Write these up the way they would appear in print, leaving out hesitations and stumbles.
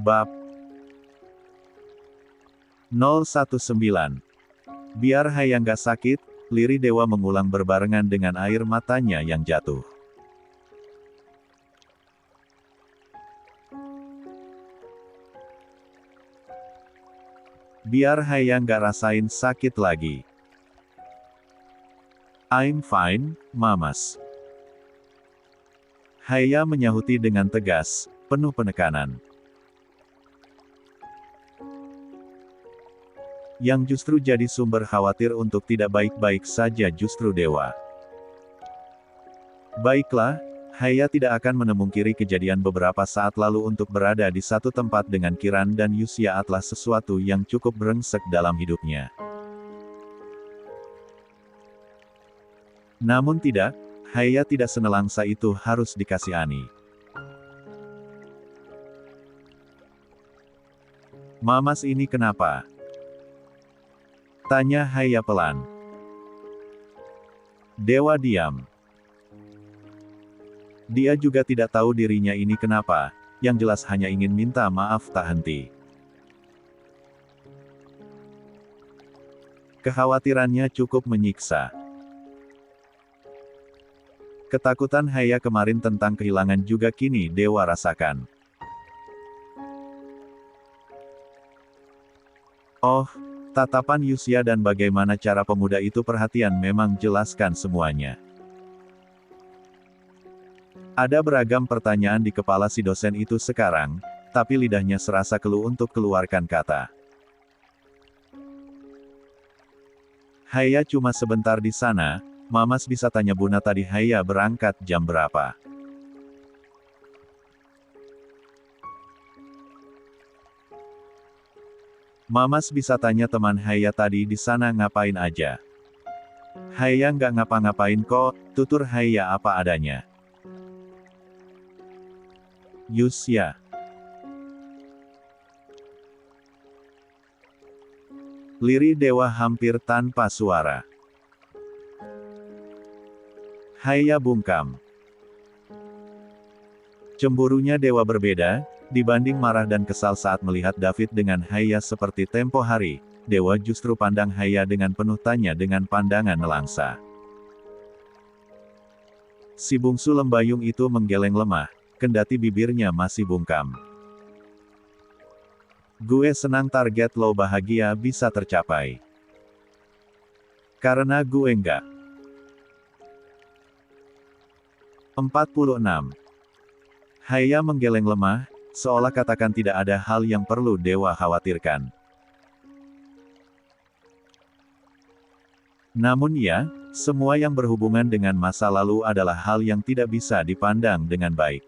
Bab 019. Biar Haya nggak sakit, Liri Dewa mengulang berbarengan dengan air matanya yang jatuh. Biar Haya nggak rasain sakit lagi. I'm fine, Mamas. Haya menyahuti dengan tegas, penuh penekanan. Yang justru jadi sumber khawatir untuk tidak baik-baik saja justru Dewa. Baiklah, Haya tidak akan menemungkiri kejadian beberapa saat lalu untuk berada di satu tempat dengan Kiran dan Yusya adalah sesuatu yang cukup brengsek dalam hidupnya. Namun tidak, Haya tidak senelangsa itu harus dikasihani. Mamas ini kenapa? Tanya Haya pelan. Dewa diam. Dia juga tidak tahu dirinya ini kenapa, yang jelas hanya ingin minta maaf tak henti. Kekhawatirannya cukup menyiksa. Ketakutan Haya kemarin tentang kehilangan juga kini Dewa rasakan. Oh, tatapan Yusya dan bagaimana cara pemuda itu perhatian memang jelaskan semuanya. Ada beragam pertanyaan di kepala si dosen itu sekarang, tapi lidahnya serasa keluh untuk keluarkan kata. Haya cuma sebentar di sana, Mamas bisa tanya Buna tadi Haya berangkat jam berapa. Mamas bisa tanya teman Haya tadi di sana ngapain aja. Haya nggak ngapa-ngapain kok, tutur Haya apa adanya. Yusya. Liri Dewa hampir tanpa suara. Haya bungkam. Cemburunya Dewa berbeda. Dibanding marah dan kesal saat melihat David dengan Haya seperti tempo hari, Dewa justru pandang Haya dengan penuh tanya dengan pandangan nelangsa. Si bungsu lembayung itu menggeleng lemah, kendati bibirnya masih bungkam. Gue senang target lo bahagia bisa tercapai. Karena gue enggak. 46. Haya menggeleng lemah, seolah katakan tidak ada hal yang perlu Dewa khawatirkan. Namun ya, semua yang berhubungan dengan masa lalu adalah hal yang tidak bisa dipandang dengan baik.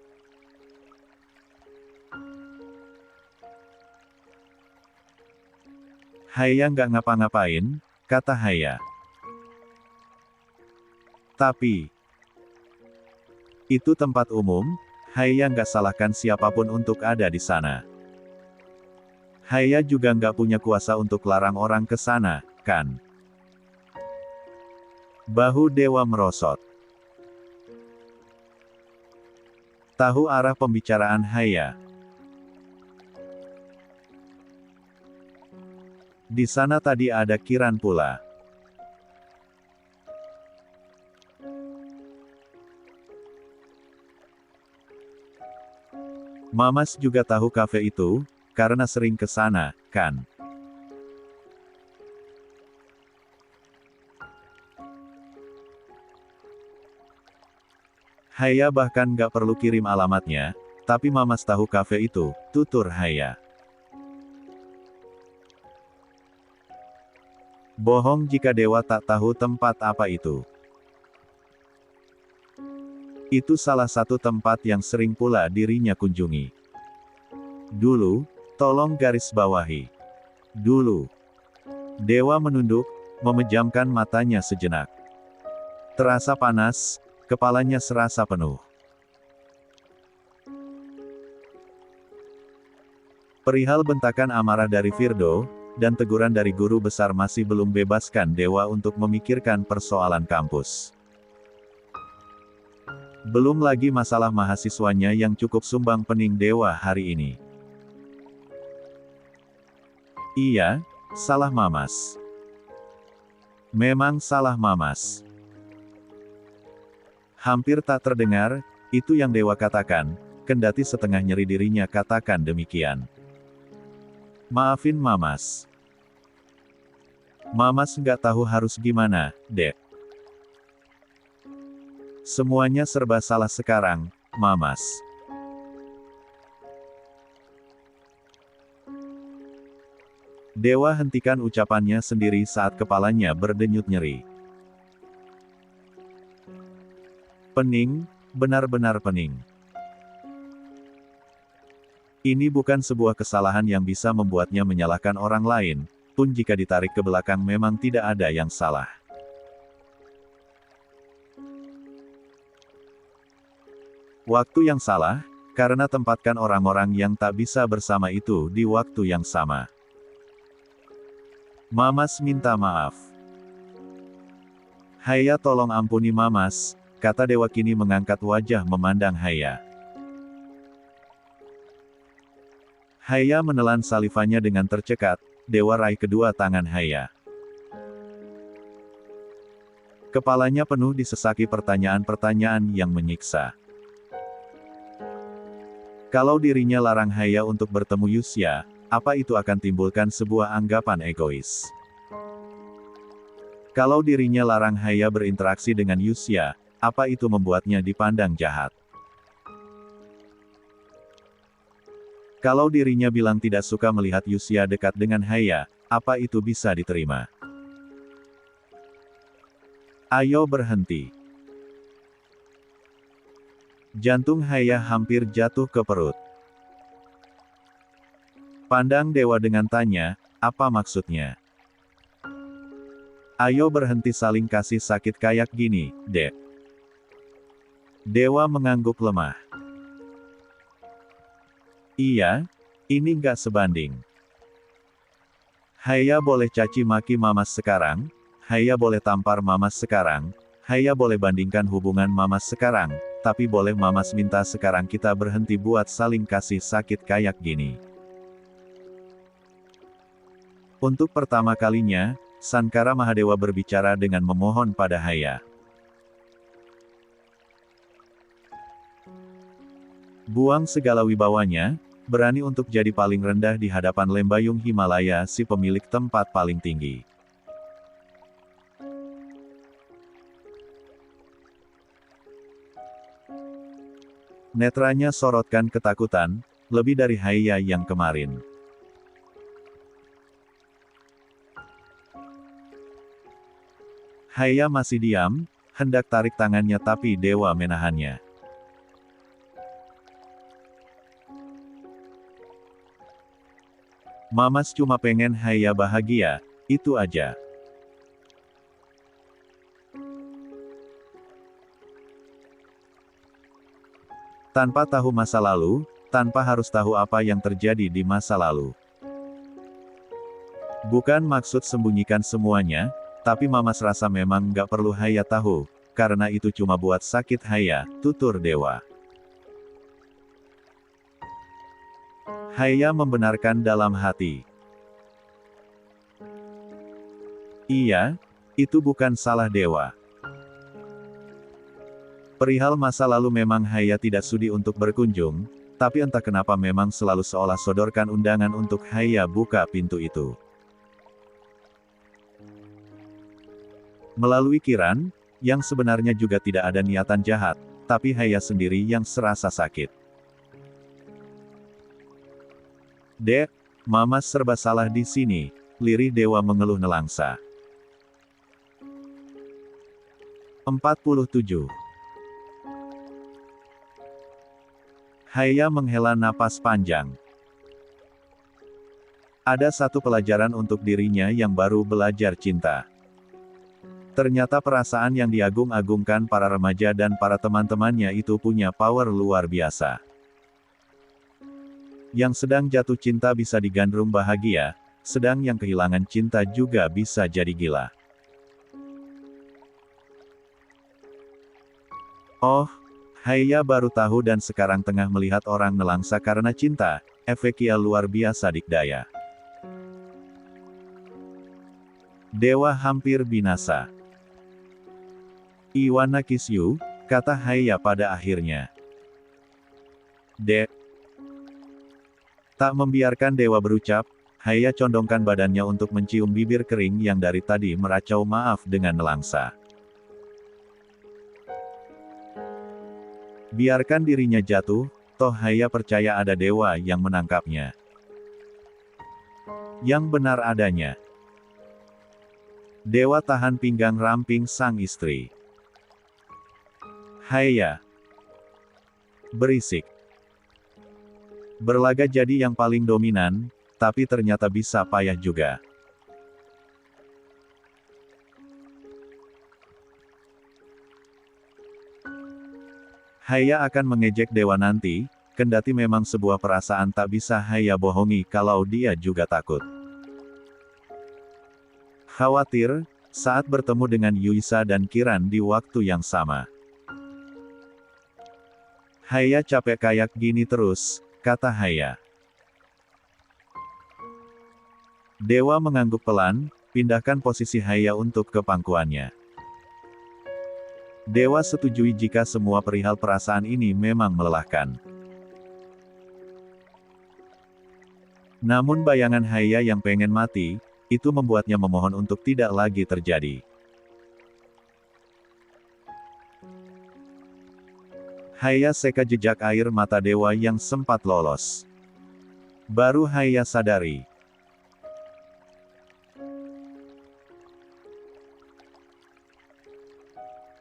Haya nggak ngapa-ngapain, kata Haya. Tapi, itu tempat umum. Haya nggak salahkan siapapun untuk ada di sana. Haya juga nggak punya kuasa untuk larang orang ke sana, kan? Bahu Dewa merosot. Tahu arah pembicaraan Haya. Di sana tadi ada Kiran pula. Mamas juga tahu kafe itu, karena sering ke sana, kan? Haya bahkan nggak perlu kirim alamatnya, tapi Mamas tahu kafe itu, tutur Haya. Bohong jika Dewa tak tahu tempat apa itu. Itu salah satu tempat yang sering pula dirinya kunjungi. Dulu, tolong garis bawahi. Dulu. Dewa menunduk, memejamkan matanya sejenak. Terasa panas, kepalanya serasa penuh. Perihal bentakan amarah dari Firdo, dan teguran dari guru besar masih belum bebaskan Dewa untuk memikirkan persoalan kampus. Belum lagi masalah mahasiswanya yang cukup sumbang pening Dewa hari ini. Iya, salah Mamas. Memang salah Mamas. Hampir tak terdengar, itu yang Dewa katakan, kendati setengah nyeri dirinya katakan demikian. Maafin Mamas. Mamas nggak tahu harus gimana, Dek. Semuanya serba salah sekarang, Mamas. Dewa hentikan ucapannya sendiri saat kepalanya berdenyut nyeri. Pening, benar-benar pening. Ini bukan sebuah kesalahan yang bisa membuatnya menyalahkan orang lain, pun jika ditarik ke belakang memang tidak ada yang salah. Waktu yang salah, karena tempatkan orang-orang yang tak bisa bersama itu di waktu yang sama. Mamas minta maaf. Haya tolong ampuni Mamas, kata Dewa kini mengangkat wajah memandang Haya. Haya menelan salivanya dengan tercekat, Dewa raih kedua tangan Haya. Kepalanya penuh disesaki pertanyaan-pertanyaan yang menyiksa. Kalau dirinya larang Haya untuk bertemu Yusya, apa itu akan timbulkan sebuah anggapan egois? Kalau dirinya larang Haya berinteraksi dengan Yusya, apa itu membuatnya dipandang jahat? Kalau dirinya bilang tidak suka melihat Yusya dekat dengan Haya, apa itu bisa diterima? Ayo berhenti. Jantung Haya hampir jatuh ke perut. Pandang Dewa dengan tanya, apa maksudnya? Ayo berhenti saling kasih sakit kayak gini, Dek. Dewa mengangguk lemah. Iya, ini nggak sebanding. Haya boleh caci maki Mamas sekarang, Haya boleh tampar Mamas sekarang, Haya boleh bandingkan hubungan Mamas sekarang, tapi boleh Mamas minta sekarang kita berhenti buat saling kasih sakit kayak gini. Untuk pertama kalinya, Sankara Mahadewa berbicara dengan memohon pada Haya. Buang segala wibawanya, berani untuk jadi paling rendah di hadapan Lembayung Himalaya si pemilik tempat paling tinggi. Netranya sorotkan ketakutan, lebih dari Haya yang kemarin. Haya masih diam, hendak tarik tangannya tapi Dewa menahannya. Mamas cuma pengen Haya bahagia, itu aja. Tanpa tahu masa lalu, tanpa harus tahu apa yang terjadi di masa lalu. Bukan maksud sembunyikan semuanya, tapi Mamas rasa memang nggak perlu Haya tahu, karena itu cuma buat sakit Haya, tutur Dewa. Haya membenarkan dalam hati. Iya, itu bukan salah Dewa. Perihal masa lalu memang Haya tidak sudi untuk berkunjung, tapi entah kenapa memang selalu seolah sodorkan undangan untuk Haya buka pintu itu. Melalui Kiran, yang sebenarnya juga tidak ada niatan jahat, tapi Haya sendiri yang serasa sakit. Dek, Mamas serba salah di sini, lirih Dewa mengeluh nelangsa. 47. Haya menghela napas panjang. Ada satu pelajaran untuk dirinya yang baru belajar cinta. Ternyata perasaan yang diagung-agungkan para remaja dan para teman-temannya itu punya power luar biasa. Yang sedang jatuh cinta bisa digandrung bahagia, sedang yang kehilangan cinta juga bisa jadi gila. Oh, Haya baru tahu dan sekarang tengah melihat orang nelangsa karena cinta, efeknya luar biasa dikdaya. Dewa hampir binasa. Iwana Kisyu, kata Haya pada akhirnya. Tak membiarkan dewa berucap, Haya condongkan badannya untuk mencium bibir kering yang dari tadi meracau maaf dengan nelangsa. Biarkan dirinya jatuh, toh Haya percaya ada dewa yang menangkapnya. Yang benar adanya. Dewa tahan pinggang ramping sang istri. Haya. Berisik. Berlaga jadi yang paling dominan, tapi ternyata bisa payah juga. Haya akan mengejek dewa nanti, kendati memang sebuah perasaan tak bisa Haya bohongi kalau dia juga takut. Khawatir, saat bertemu dengan Yuisa dan Kiran di waktu yang sama. Haya capek kayak gini terus, kata Haya. Dewa mengangguk pelan, pindahkan posisi Haya untuk ke pangkuannya. Dewa setujui jika semua perihal perasaan ini memang melelahkan. Namun bayangan Haya yang pengen mati, itu membuatnya memohon untuk tidak lagi terjadi. Haya seka jejak air mata dewa yang sempat lolos. Baru Haya sadari.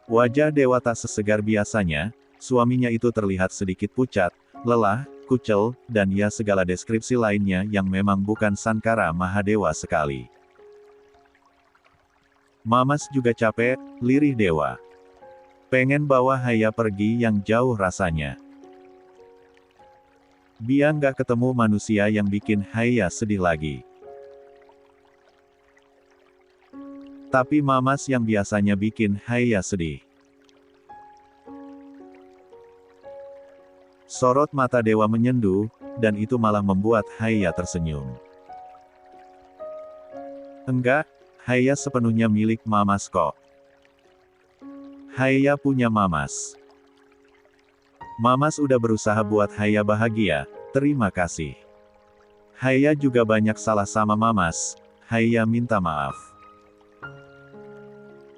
Wajah dewa tak sesegar biasanya, suaminya itu terlihat sedikit pucat, lelah, kucel, dan ya segala deskripsi lainnya yang memang bukan Sankara Mahadewa sekali. Mamas juga capek, lirih dewa. Pengen bawa Haya pergi yang jauh rasanya. Biar nggak ketemu manusia yang bikin Haya sedih lagi. Tapi Mamas yang biasanya bikin Haya sedih. Sorot mata dewa menyendu, dan itu malah membuat Haya tersenyum. Enggak, Haya sepenuhnya milik Mamas kok. Haya punya Mamas. Mamas udah berusaha buat Haya bahagia, terima kasih. Haya juga banyak salah sama Mamas, Haya minta maaf.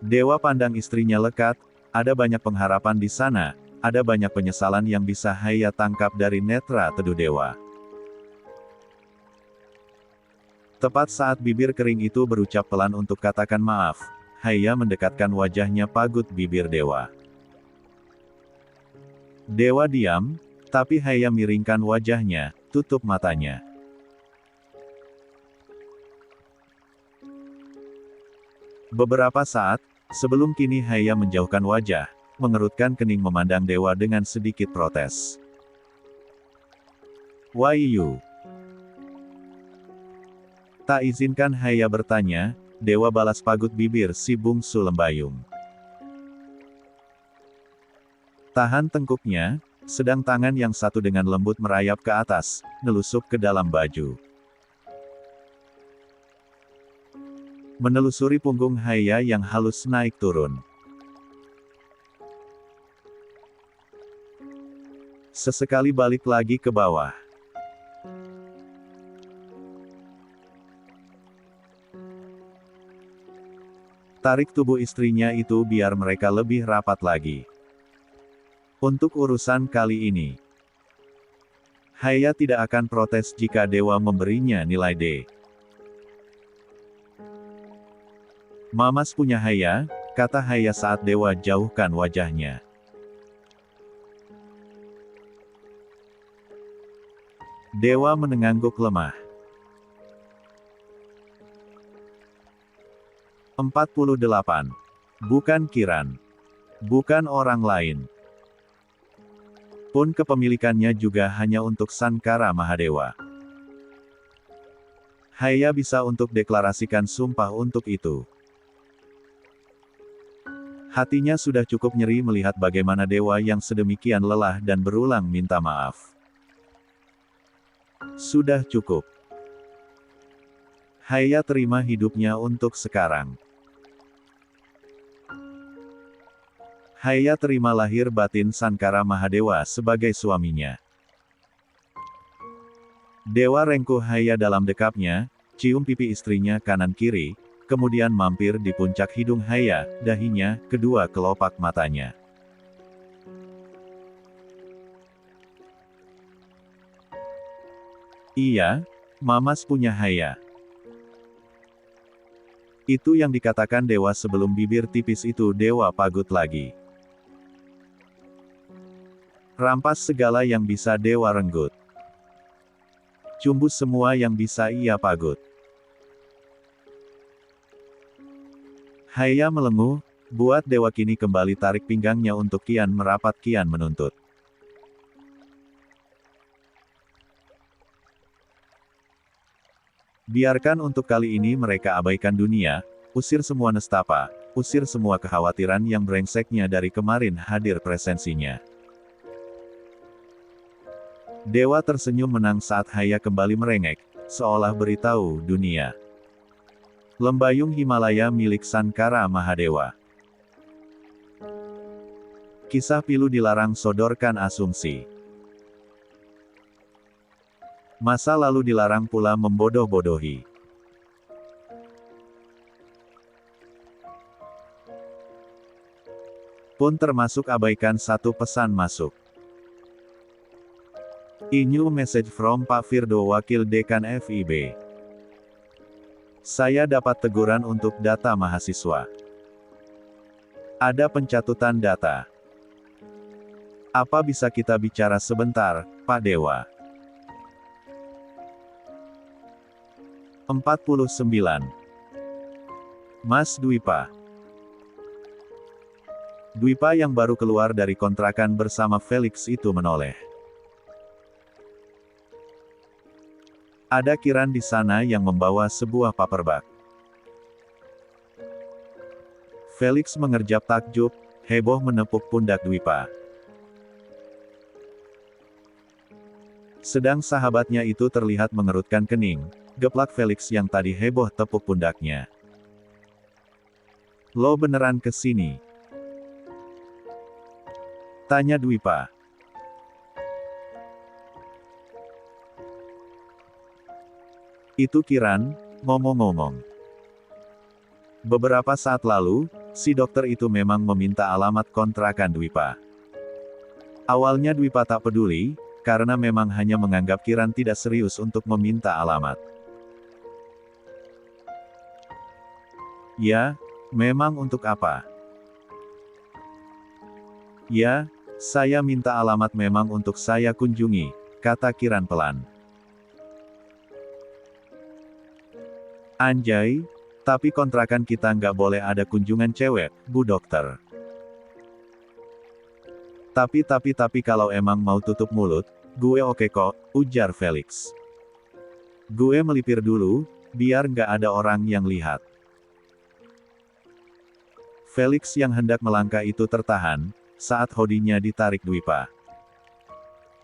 Dewa pandang istrinya lekat, ada banyak pengharapan di sana. Ada banyak penyesalan yang bisa Haya tangkap dari netra teduh dewa. Tepat saat bibir kering itu berucap pelan untuk katakan maaf, Haya mendekatkan wajahnya pagut bibir dewa. Dewa diam, tapi Haya miringkan wajahnya, tutup matanya. Beberapa saat, sebelum kini Haya menjauhkan wajah, mengerutkan kening memandang dewa dengan sedikit protes. Waiyu. Tak izinkan Haya bertanya, dewa balas pagut bibir si bungsu lembayung. Tahan tengkuknya, sedang tangan yang satu dengan lembut merayap ke atas, nelusup ke dalam baju. Menelusuri punggung Haya yang halus naik turun. Sesekali balik lagi ke bawah. Tarik tubuh istrinya itu biar mereka lebih rapat lagi. Untuk urusan kali ini, Haya tidak akan protes jika dewa memberinya nilai D. Mamas punya Haya, kata Haya saat dewa jauhkan wajahnya. Dewa menengangguk lemah. 48. Bukan Kiran. Bukan orang lain. Pun kepemilikannya juga hanya untuk Sankara Mahadewa. Haya bisa untuk deklarasikan sumpah untuk itu. Hatinya sudah cukup nyeri melihat bagaimana dewa yang sedemikian lelah dan berulang minta maaf. Sudah cukup. Haya terima hidupnya untuk sekarang. Haya terima lahir batin Sankara Mahadewa sebagai suaminya. Dewa rengkuh Haya dalam dekapnya, cium pipi istrinya kanan kiri, kemudian mampir di puncak hidung Haya, dahinya, kedua kelopak matanya. Iya, Mamas punya Haya. Itu yang dikatakan dewa sebelum bibir tipis itu dewa pagut lagi. Rampas segala yang bisa dewa renggut. Cumbus semua yang bisa ia pagut. Haya melenguh, buat dewa kini kembali tarik pinggangnya untuk kian merapat kian menuntut. Biarkan untuk kali ini mereka abaikan dunia, usir semua nestapa, usir semua kekhawatiran yang brengseknya dari kemarin hadir presensinya. Dewa tersenyum menang saat Haya kembali merengek, seolah beritahu dunia. Lembayung Himalaya milik Sankara Mahadewa. Kisah pilu dilarang sodorkan asumsi. Masa lalu dilarang pula membodoh-bodohi. Pun termasuk abaikan satu pesan masuk. New message from Pak Firdo Wakil Dekan FIB. Saya dapat teguran untuk data mahasiswa. Ada pencatutan data. Apa bisa kita bicara sebentar, Pak Dewa? 49. Mas Dwipa. Dwipa yang baru keluar dari kontrakan bersama Felix itu menoleh. Ada Kiran di sana yang membawa sebuah paperback. Felix mengerjap takjub, heboh menepuk pundak Dwipa. Sedang sahabatnya itu terlihat mengerutkan kening, geplak Felix yang tadi heboh tepuk pundaknya. Lo beneran kesini? Tanya Dwipa. Itu Kiran, ngomong-ngomong. Beberapa saat lalu, si dokter itu memang meminta alamat kontrakan Dwipa. Awalnya Dwipa tak peduli, karena memang hanya menganggap Kiran tidak serius untuk meminta alamat. Ya, memang untuk apa? Ya, saya minta alamat memang untuk saya kunjungi, kata Kiran pelan. Anjay, tapi kontrakan kita nggak boleh ada kunjungan cewek, Bu Dokter. Tapi kalau emang mau tutup mulut, gue oke kok, ujar Felix. Gue melipir dulu, biar nggak ada orang yang lihat. Felix yang hendak melangkah itu tertahan, saat hodinya ditarik Dwipa.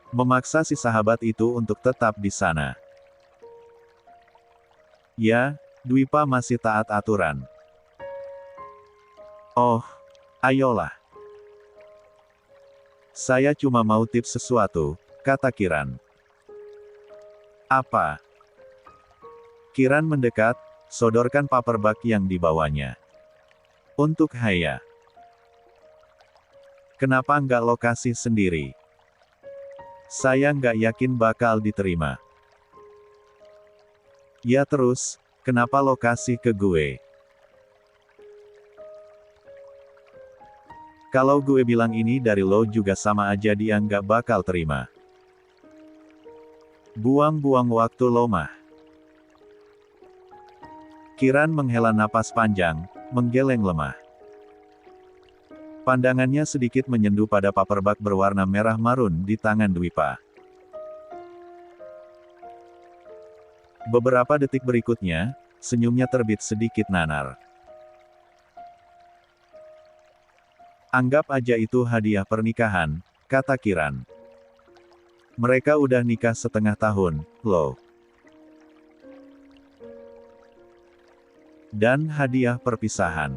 Memaksa si sahabat itu untuk tetap di sana. Ya, Dwipa masih taat aturan. Oh, ayolah. Saya cuma mau tips sesuatu, kata Kiran. Apa? Kiran mendekat, sodorkan paperback yang dibawanya. Untuk Haya. Kenapa nggak lokasi sendiri? Saya nggak yakin bakal diterima. Ya terus, kenapa lokasi ke gue? Kalau gue bilang ini dari lo juga sama aja dia nggak bakal terima. Buang-buang waktu lo mah. Kiran menghela napas panjang, menggeleng lemah. Pandangannya sedikit menyentuh pada paperback berwarna merah marun di tangan Dwipa. Beberapa detik berikutnya, senyumnya terbit sedikit nanar. Anggap aja itu hadiah pernikahan, kata Kiran. Mereka udah nikah setengah tahun, loh. dan hadiah perpisahan.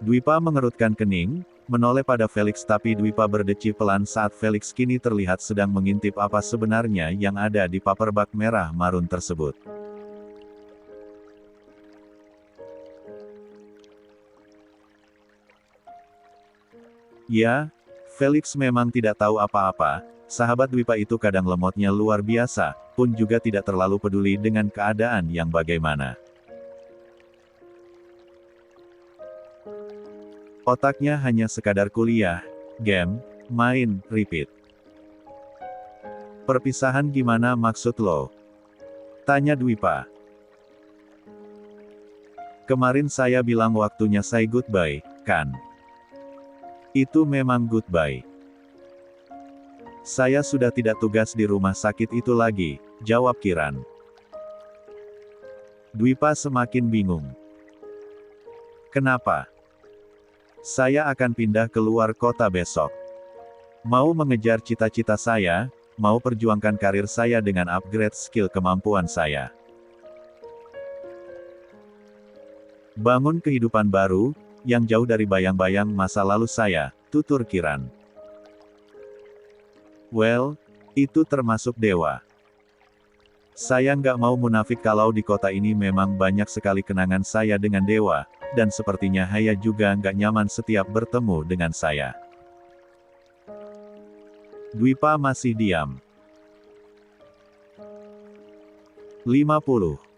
Dwipa mengerutkan kening, menoleh pada Felix tapi Dwipa berdeci pelan saat Felix kini terlihat sedang mengintip apa sebenarnya yang ada di paperback merah marun tersebut. Ya, Felix memang tidak tahu apa-apa, sahabat Dwipa itu kadang lemotnya luar biasa, pun juga tidak terlalu peduli dengan keadaan yang bagaimana. Otaknya hanya sekadar kuliah, game, main, repeat. Perpisahan gimana maksud lo? Tanya Dwipa. Kemarin saya bilang waktunya say goodbye, kan? Itu memang goodbye. Saya sudah tidak tugas di rumah sakit itu lagi, jawab Kiran. Dwipa semakin bingung. Kenapa? Saya akan pindah ke luar kota besok. Mau mengejar cita-cita saya, mau perjuangkan karir saya dengan upgrade skill kemampuan saya. Bangun kehidupan baru, yang jauh dari bayang-bayang masa lalu saya, tutur Kiran. Well, itu termasuk dewa. Saya nggak mau munafik kalau di kota ini memang banyak sekali kenangan saya dengan dewa, dan sepertinya Haya juga nggak nyaman setiap bertemu dengan saya. Dwipa masih diam. 50.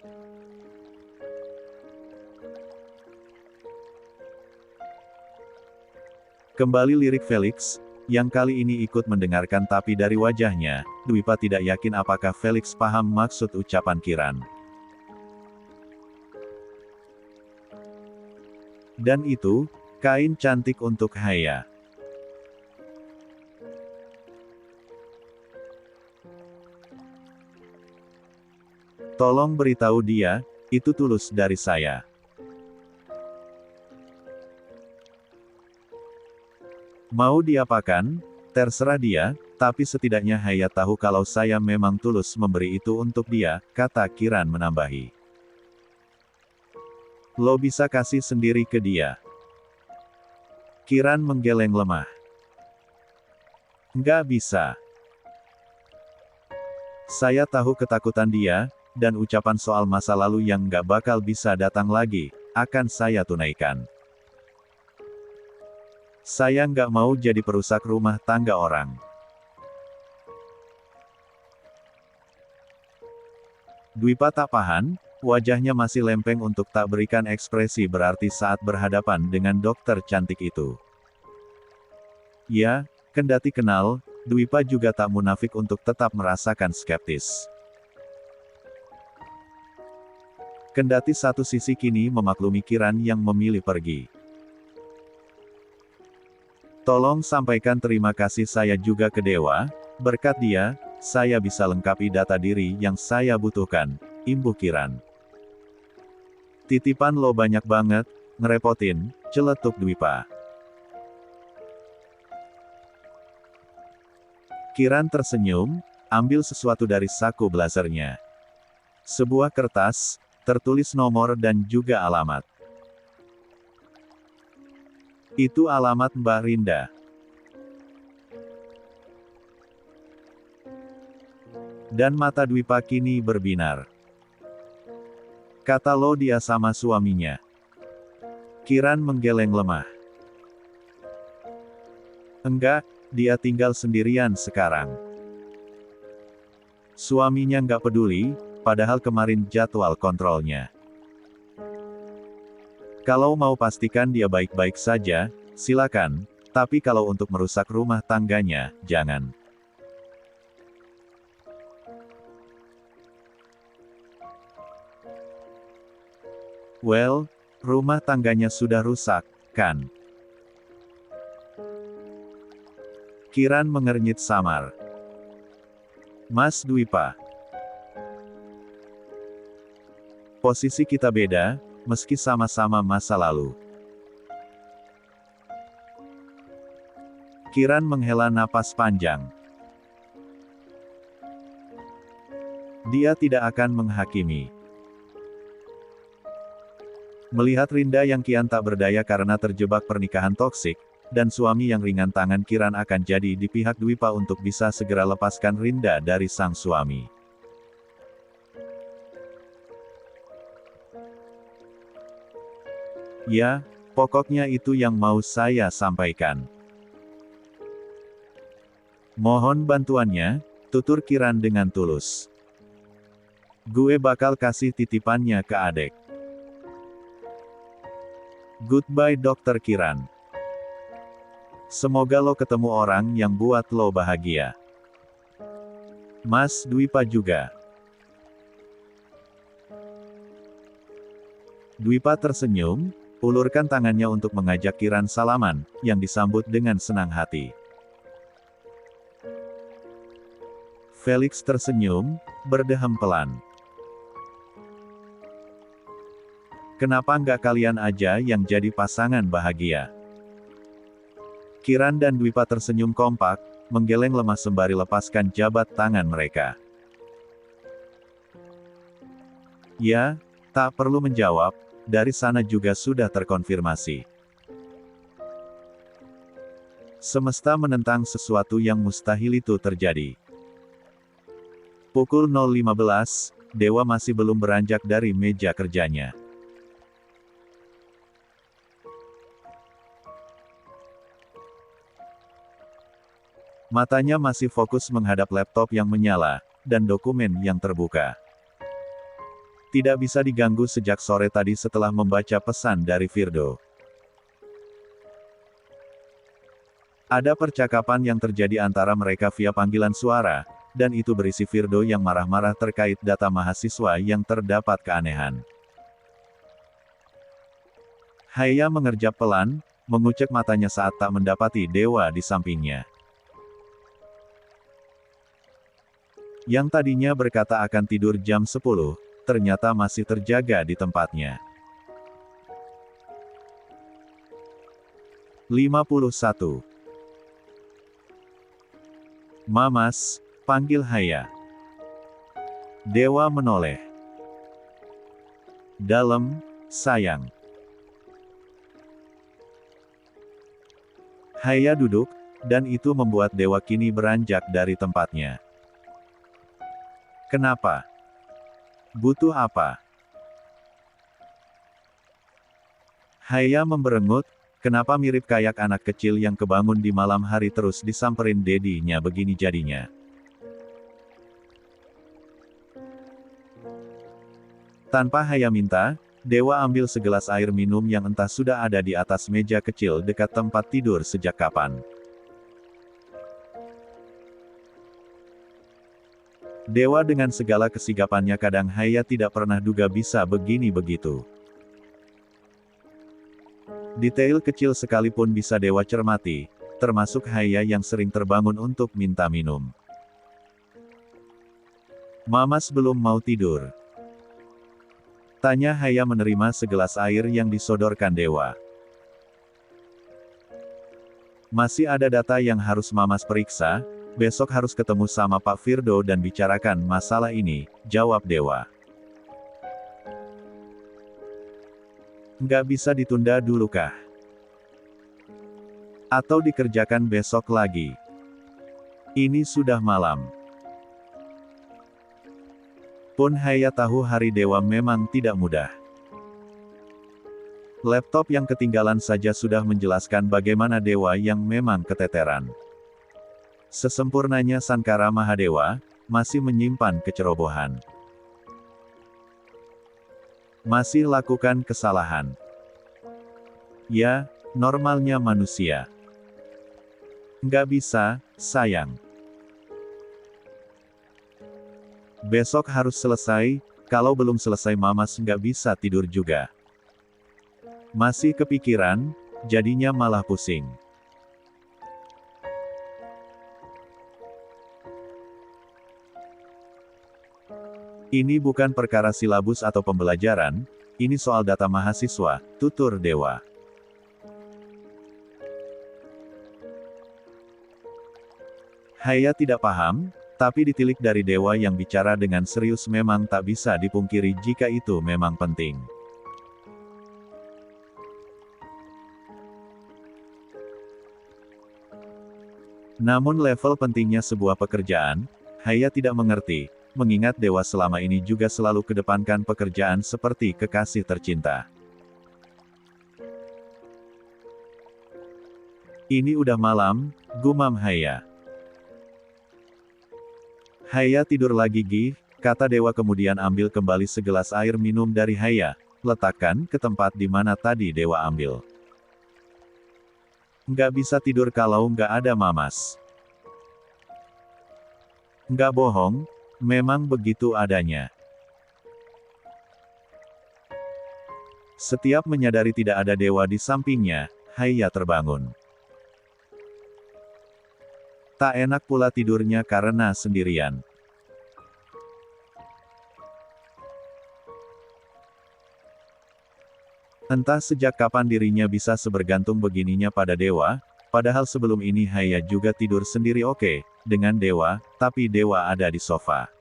Kembali lirik Felix, yang kali ini ikut mendengarkan tapi dari wajahnya, Dwipa tidak yakin apakah Felix paham maksud ucapan Kiran. Dan itu, kain cantik untuk Haya. Tolong beritahu dia, itu tulus dari saya. Mau diapakan? Terserah dia, tapi setidaknya Haya tahu kalau saya memang tulus memberi itu untuk dia, kata Kiran menambahi. Lo bisa kasih sendiri ke dia. Kiran menggeleng lemah. Nggak bisa. Saya tahu ketakutan dia, dan ucapan soal masa lalu yang nggak bakal bisa datang lagi, akan saya tunaikan. Saya nggak mau jadi perusak rumah tangga orang. Dwipa tak paham, wajahnya masih lempeng untuk tak berikan ekspresi berarti saat berhadapan dengan dokter cantik itu. Ya, kendati kenal, Dwipa juga tak munafik untuk tetap merasakan skeptis. Kendati satu sisi kini memaklumi Kiran yang memilih pergi. Tolong sampaikan terima kasih saya juga ke Dewa, berkat dia, saya bisa lengkapi data diri yang saya butuhkan, imbuh Kiran. Titipan lo banyak banget, ngerepotin, celetuk Dwipa. Kiran tersenyum, ambil sesuatu dari saku blazernya. Sebuah kertas, tertulis nomor dan juga alamat. Itu alamat Mbak Rinda. Dan mata Dwipa kini berbinar. Kata lo dia sama suaminya. Kiran menggeleng lemah. Enggak, dia tinggal sendirian sekarang. Suaminya nggak peduli, padahal kemarin jadwal kontrolnya. Kalau mau pastikan dia baik-baik saja, silakan, tapi kalau untuk merusak rumah tangganya, jangan. Well, rumah tangganya sudah rusak, kan? Kiran mengernyit samar. Mas Dwipa. Posisi kita beda, meski sama-sama masa lalu. Kiran menghela napas panjang. Dia tidak akan menghakimi. Melihat Rinda yang kian tak berdaya karena terjebak pernikahan toksik, dan suami yang ringan tangan Kiran akan jadi di pihak Dwipa untuk bisa segera lepaskan Rinda dari sang suami. Ya, pokoknya itu yang mau saya sampaikan. Mohon bantuannya, tutur Kiran dengan tulus. Gue bakal kasih titipannya ke adek. Goodbye Dr. Kiran. Semoga lo ketemu orang yang buat lo bahagia. Mas Dwipa juga. Dwipa tersenyum, ulurkan tangannya untuk mengajak Kiran salaman, yang disambut dengan senang hati. Felix tersenyum, berdeham pelan. Kenapa nggak kalian aja yang jadi pasangan bahagia? Kiran dan Dwipa tersenyum kompak, menggeleng lemah sembari lepaskan jabat tangan mereka. Ya, tak perlu menjawab, dari sana juga sudah terkonfirmasi. Semesta menentang sesuatu yang mustahil itu terjadi. Pukul 0.15, Dewa masih belum beranjak dari meja kerjanya. Matanya masih fokus menghadap laptop yang menyala, dan dokumen yang terbuka. Tidak bisa diganggu sejak sore tadi setelah membaca pesan dari Firdo. Ada percakapan yang terjadi antara mereka via panggilan suara, dan itu berisi Firdo yang marah-marah terkait data mahasiswa yang terdapat keanehan. Haya mengerjap pelan, mengucek matanya saat tak mendapati Dewa di sampingnya. Yang tadinya berkata akan tidur jam 10, ternyata masih terjaga di tempatnya. 51. Mamas, panggil Haya. Dewa menoleh. Dalam, sayang. Haya duduk, dan itu membuat Dewa kini beranjak dari tempatnya. Kenapa? Butuh apa? Haya memberengut, kenapa mirip kayak anak kecil yang kebangun di malam hari terus disamperin dedinya begini jadinya. Tanpa Haya minta, Dewa ambil segelas air minum yang entah sudah ada di atas meja kecil dekat tempat tidur sejak kapan. Dewa dengan segala kesigapannya kadang Haya tidak pernah duga bisa begini begitu. Detail kecil sekalipun bisa Dewa cermati, termasuk Haya yang sering terbangun untuk minta minum. Mamas belum mau tidur. Tanya Haya menerima segelas air yang disodorkan Dewa. Masih ada data yang harus Mamas periksa. Besok harus ketemu sama Pak Firdo dan bicarakan masalah ini, jawab Dewa. Nggak bisa ditunda dulu kah? Atau dikerjakan besok lagi? Ini sudah malam. Pun Haya tahu hari Dewa memang tidak mudah. Laptop yang ketinggalan saja sudah menjelaskan bagaimana Dewa yang memang keteteran. Sesempurnanya Sankara Mahadewa, masih menyimpan kecerobohan. Masih lakukan kesalahan. Ya, normalnya manusia. Nggak bisa, sayang. Besok harus selesai, kalau belum selesai Mamas nggak bisa tidur juga. Masih kepikiran, jadinya malah pusing. Ini bukan perkara silabus atau pembelajaran, ini soal data mahasiswa, tutur Dewa. Haya tidak paham, tapi ditilik dari dewa yang bicara dengan serius memang tak bisa dipungkiri jika itu memang penting. Namun level pentingnya sebuah pekerjaan, Haya tidak mengerti, mengingat dewa selama ini juga selalu kedepankan pekerjaan seperti kekasih tercinta. Ini udah malam, gumam Haya. Haya tidur lagi Gi, kata dewa kemudian ambil kembali segelas air minum dari Haya, letakkan ke tempat di mana tadi dewa ambil. Nggak bisa tidur kalau nggak ada Mamas. Nggak bohong, memang begitu adanya. Setiap menyadari tidak ada dewa di sampingnya, Haya terbangun. Tak enak pula tidurnya karena sendirian. Entah sejak kapan dirinya bisa sebergantung begininya pada dewa, padahal sebelum ini Haya juga tidur sendiri oke, dengan dewa, tapi dewa ada di sofa.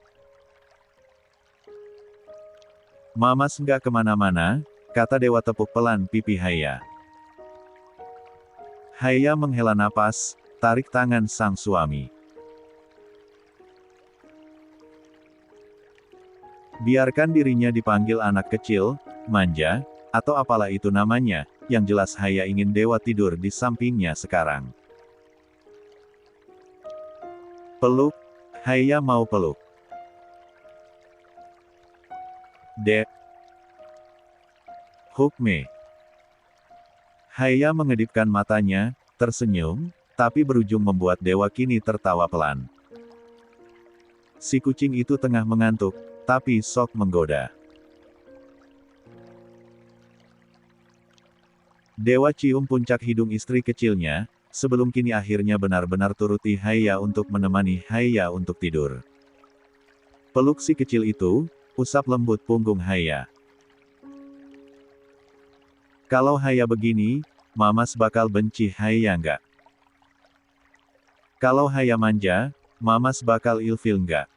Mamas nggak kemana-mana, kata dewa tepuk pelan pipi Haya. Haya menghela napas, tarik tangan sang suami. Biarkan dirinya dipanggil anak kecil, manja, atau apalah itu namanya, yang jelas Haya ingin dewa tidur di sampingnya sekarang. Peluk, Haya mau peluk. Dek. Hukme. Haya mengedipkan matanya, tersenyum, tapi berujung membuat dewa kini tertawa pelan. Si kucing itu tengah mengantuk, tapi sok menggoda. Dewa cium puncak hidung istri kecilnya, sebelum kini akhirnya benar-benar turuti Haya untuk menemani Haya untuk tidur. Peluk si kecil itu, usap lembut punggung Haya. Kalau Haya begini, Mamas bakal benci Haya nggak? Kalau Haya manja, Mamas bakal ilfil nggak?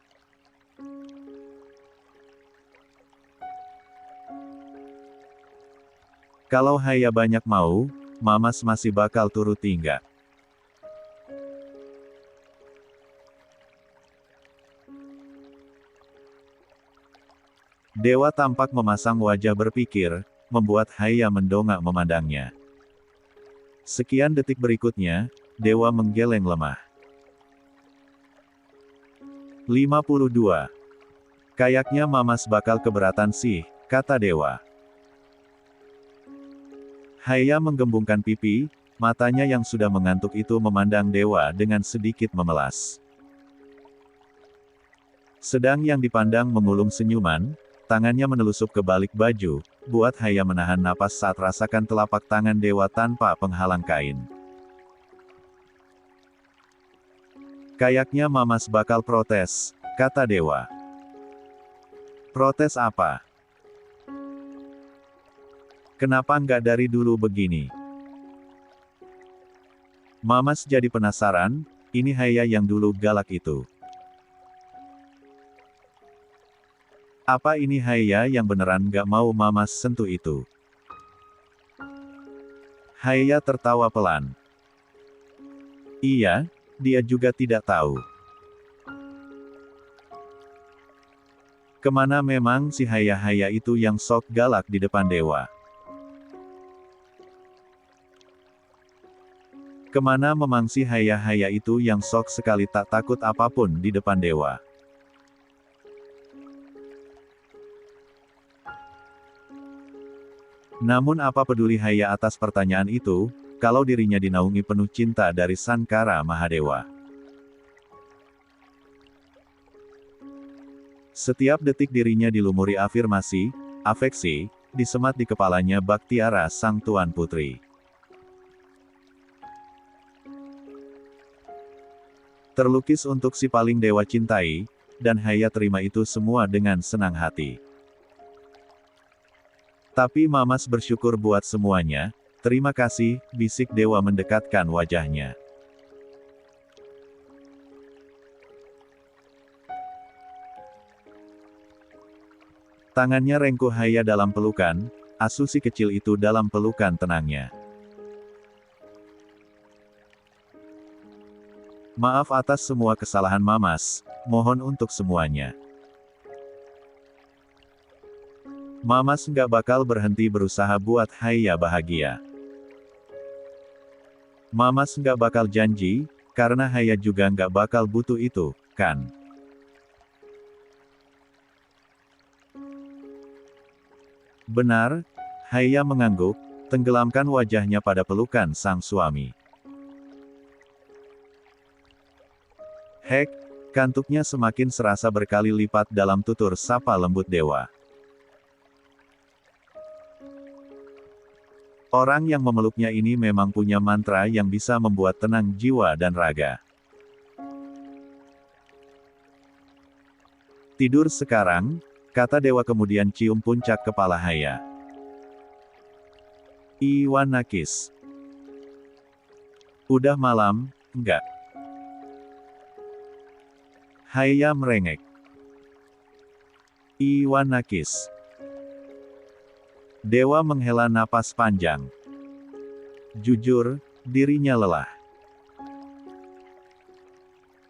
Kalau Haya banyak mau, Mamas masih bakal turuti nggak? Dewa tampak memasang wajah berpikir, membuat Haya mendongak memandangnya. Sekian detik berikutnya, Dewa menggeleng lemah. 52. Kayaknya Mamas bakal keberatan sih, kata Dewa. Haya menggembungkan pipi, matanya yang sudah mengantuk itu memandang Dewa dengan sedikit memelas. Sedang yang dipandang mengulung senyuman, tangannya menelusup ke balik baju, buat Haya menahan napas saat rasakan telapak tangan Dewa tanpa penghalang kain. Kayaknya Mamas bakal protes, kata Dewa. Protes apa? Kenapa nggak dari dulu begini? Mamas jadi penasaran, ini Haya yang dulu galak itu. Apa ini Haya yang beneran nggak mau Mamas sentuh itu? Haya tertawa pelan. Iya, dia juga tidak tahu. Kemana memang si Haya-Haya itu yang sok galak di depan Dewa? Kemana memang si Haya-Haya itu yang sok sekali tak takut apapun di depan Dewa? Namun apa peduli Haya atas pertanyaan itu, kalau dirinya dinaungi penuh cinta dari Sankara Mahadewa. Setiap detik dirinya dilumuri afirmasi, afeksi, disemat di kepalanya Baktiara Sang Tuan Putri. Terlukis untuk si paling Dewa cintai, dan Haya terima itu semua dengan senang hati. Tapi Mamas bersyukur buat semuanya, terima kasih, bisik Dewa mendekatkan wajahnya. Tangannya rengkuh Haya dalam pelukan, asuh si kecil itu dalam pelukan tenangnya. Maaf atas semua kesalahan Mamas, mohon untuk semuanya. Mamas nggak bakal berhenti berusaha buat Haya bahagia. Mamas nggak bakal janji, karena Haya juga nggak bakal butuh itu, kan? Benar, Haya mengangguk, tenggelamkan wajahnya pada pelukan sang suami. Hek, kantuknya semakin serasa berkali lipat dalam tutur sapa lembut dewa. Orang yang memeluknya ini memang punya mantra yang bisa membuat tenang jiwa dan raga. Tidur sekarang, kata dewa kemudian cium puncak kepala Haya. Iwan nakis. Udah malam, enggak? Haya merengek. Iwan nakis. Dewa menghela napas panjang. Jujur, dirinya lelah.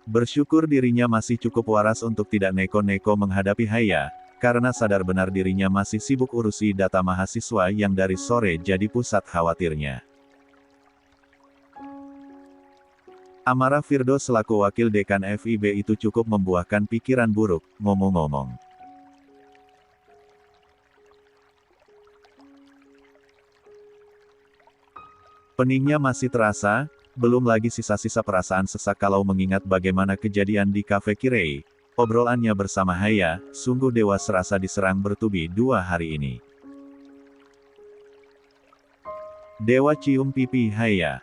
Bersyukur dirinya masih cukup waras untuk tidak neko-neko menghadapi Haya, karena sadar benar dirinya masih sibuk urusi data mahasiswa yang dari sore jadi pusat khawatirnya. Amarah Firdo selaku wakil dekan FIB itu cukup membuahkan pikiran buruk, ngomong-ngomong. Peningnya masih terasa, belum lagi sisa-sisa perasaan sesak kalau mengingat bagaimana kejadian di Cafe Kirei. Obrolannya bersama Haya, sungguh dewa serasa diserang bertubi 2 hari ini. Dewa cium pipi Haya.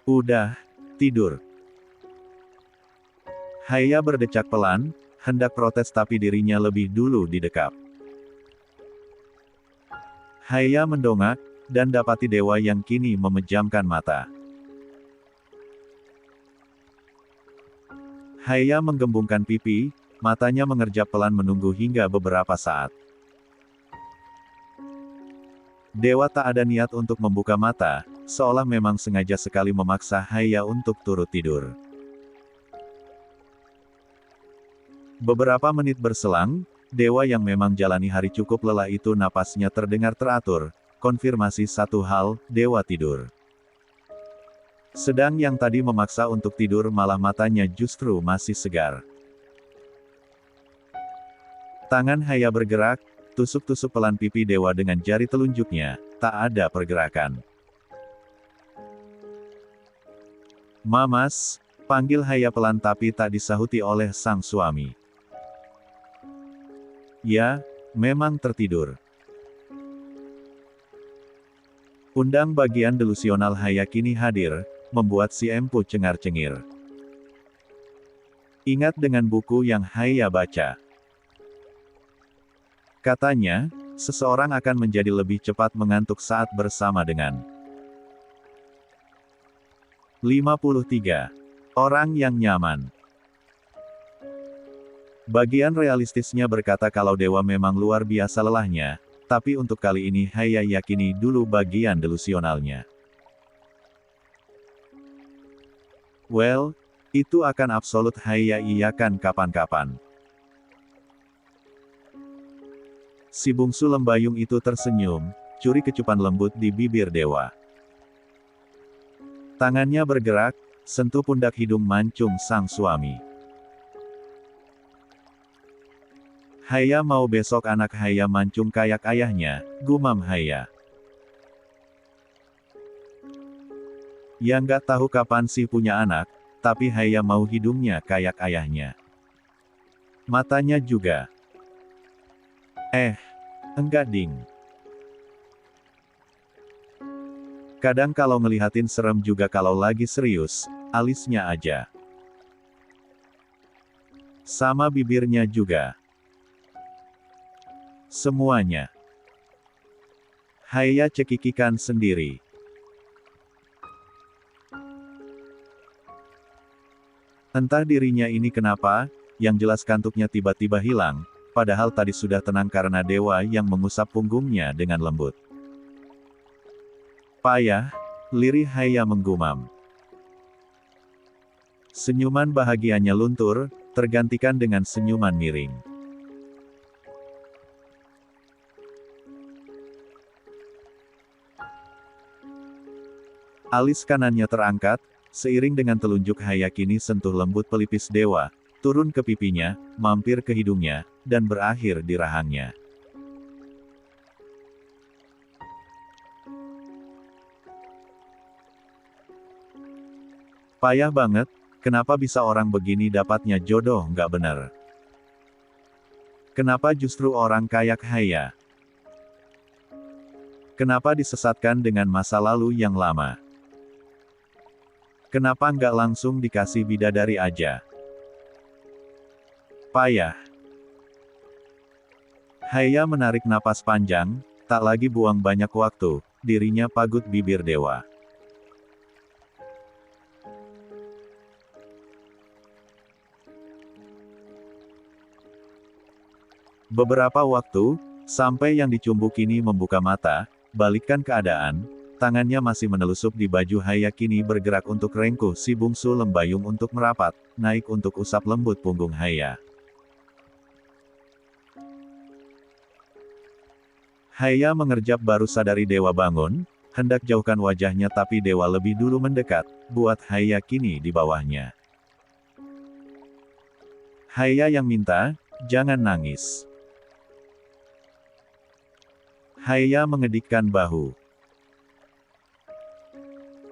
Udah, tidur. Haya berdecak pelan, hendak protes tapi dirinya lebih dulu didekap. Haya mendongak, dan dapati dewa yang kini memejamkan mata. Haya menggembungkan pipi, matanya mengerjap pelan menunggu hingga beberapa saat. Dewa tak ada niat untuk membuka mata, seolah memang sengaja sekali memaksa Haya untuk turut tidur. Beberapa menit berselang, dewa yang memang jalani hari cukup lelah itu napasnya terdengar teratur. Konfirmasi satu hal, dewa tidur. Sedang yang tadi memaksa untuk tidur malah matanya justru masih segar. Tangan Haya bergerak, tusuk-tusuk pelan pipi dewa dengan jari telunjuknya, tak ada pergerakan. Mamas, panggil Haya pelan tapi tak disahuti oleh sang suami. Ya, memang tertidur. Undang bagian delusional Haya kini hadir, membuat si empu cengar-cengir. Ingat dengan buku yang Haya baca. Katanya, seseorang akan menjadi lebih cepat mengantuk saat bersama dengan 53 orang yang nyaman. Bagian realistisnya berkata kalau dewa memang luar biasa lelahnya, tapi untuk kali ini Haya yakini dulu bagian delusionalnya. Well, itu akan absolut Haya iyakan kapan-kapan. Si bungsu lembayung itu tersenyum, curi kecupan lembut di bibir dewa. Tangannya bergerak, sentuh pundak hidung mancung sang suami. Haya mau besok anak Haya mancung kayak ayahnya, gumam Haya. Ya nggak tahu kapan sih punya anak, tapi Haya mau hidungnya kayak ayahnya. Matanya juga. Enggak ding. Kadang kalau ngelihatin serem juga kalau lagi serius, alisnya aja. Sama bibirnya juga. Semuanya. Haya cekikikan sendiri. Entah dirinya ini kenapa, yang jelas kantuknya tiba-tiba hilang, padahal tadi sudah tenang karena dewa yang mengusap punggungnya dengan lembut. Payah, lirih Haya menggumam. Senyuman bahagianya luntur, tergantikan dengan senyuman miring. Alis kanannya terangkat, seiring dengan telunjuk Haya kini sentuh lembut pelipis dewa, turun ke pipinya, mampir ke hidungnya, dan berakhir di rahangnya. Payah banget, kenapa bisa orang begini dapatnya jodoh nggak bener? Kenapa justru orang kayak Haya? Kenapa disesatkan dengan masa lalu yang lama? Kenapa nggak langsung dikasih bidadari aja? Payah. Haya menarik napas panjang, tak lagi buang banyak waktu, dirinya pagut bibir dewa. Beberapa waktu, sampai yang dicumbuk kini membuka mata, balikkan keadaan, tangannya masih menelusup di baju Haya kini bergerak untuk rengkuh si bungsu lembayung untuk merapat, naik untuk usap lembut punggung Haya. Haya mengerjap baru sadari dewa bangun, hendak jauhkan wajahnya tapi dewa lebih dulu mendekat, buat Haya kini di bawahnya. Haya yang minta, jangan nangis. Haya mengedikkan bahu.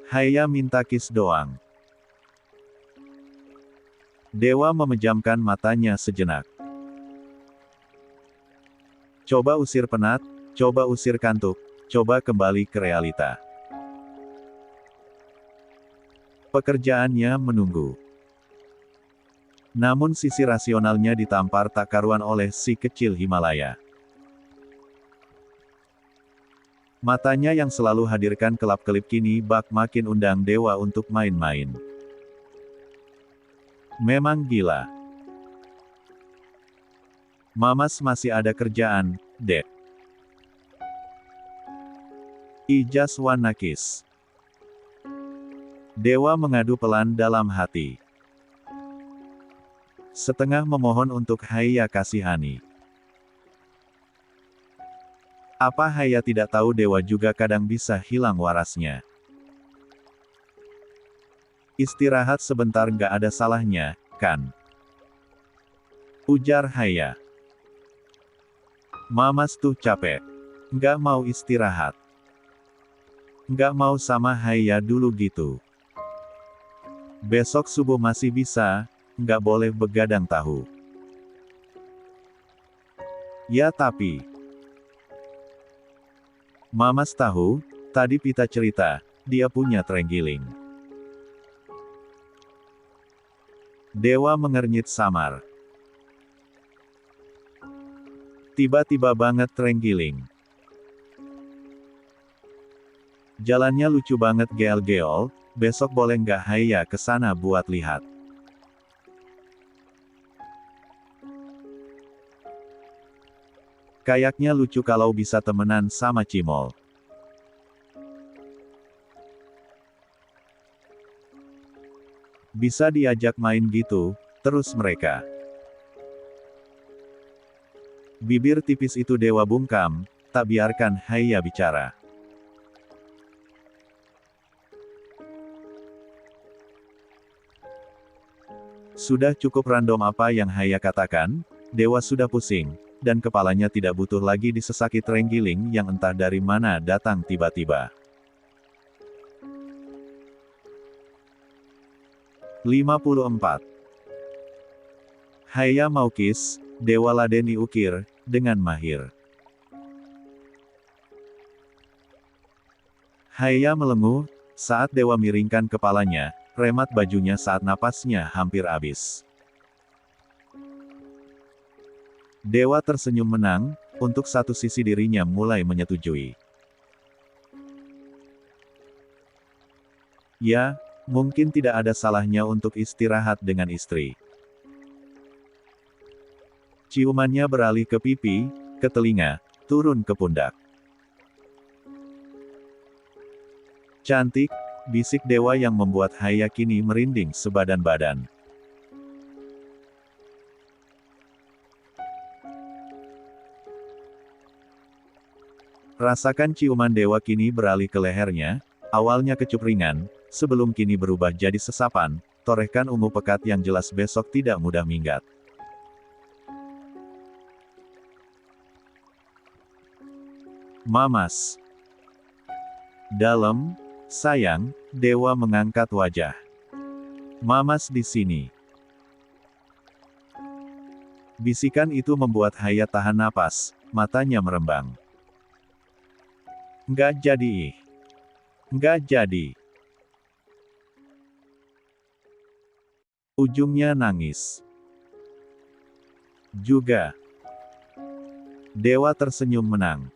Haya minta kiss doang. Dewa memejamkan matanya sejenak. Coba usir penat, coba usir kantuk, coba kembali ke realita. Pekerjaannya menunggu. Namun sisi rasionalnya ditampar tak karuan oleh si kecil Himalaya. Matanya yang selalu hadirkan kelap-kelip kini bak makin undang dewa untuk main-main. Memang gila. Mamas masih ada kerjaan, Dek. Ijas Wanakis. Dewa mengadu pelan dalam hati. Setengah memohon untuk Haya kasihani. Apa Haya tidak tahu dewa juga kadang bisa hilang warasnya? Istirahat sebentar nggak ada salahnya, kan? Ujar Haya. Mamas tuh capek. Nggak mau istirahat. Nggak mau sama Haya dulu gitu. Besok subuh masih bisa, nggak boleh begadang tahu. Ya tapi... Mamas tahu, tadi Pita cerita, dia punya terenggiling. Dewa mengernyit samar. Tiba-tiba banget terenggiling. Jalannya lucu banget geol-geol, besok boleh nggak Haya ke sana buat lihat? Kayaknya lucu kalau bisa temenan sama Cimol. Bisa diajak main gitu, terus mereka. Bibir tipis itu dewa bungkam, tak biarkan Haya bicara. Sudah cukup random apa yang Haya katakan, dewa sudah pusing, dan kepalanya tidak butuh lagi disesaki terenggiling yang entah dari mana datang tiba-tiba. 54. Haya mau kiss, dewa ladeni ukir, dengan mahir. Haya melenguh, saat dewa miringkan kepalanya, remat bajunya saat napasnya hampir habis. Dewa tersenyum menang, untuk satu sisi dirinya mulai menyetujui. Ya, mungkin tidak ada salahnya untuk istirahat dengan istri. Ciumannya beralih ke pipi, ke telinga, turun ke pundak. Cantik, bisik dewa yang membuat Haya kini merinding sebadan-badan. Rasakan ciuman dewa kini beralih ke lehernya, awalnya kecup ringan, sebelum kini berubah jadi sesapan, torehkan ungu pekat yang jelas besok tidak mudah minggat. Mamas. Dalam, sayang, dewa mengangkat wajah. Mamas di sini. Bisikan itu membuat Haya tahan napas, matanya merembang. Nggak jadi. Nggak jadi. Ujungnya nangis. Juga. Dewa tersenyum menang.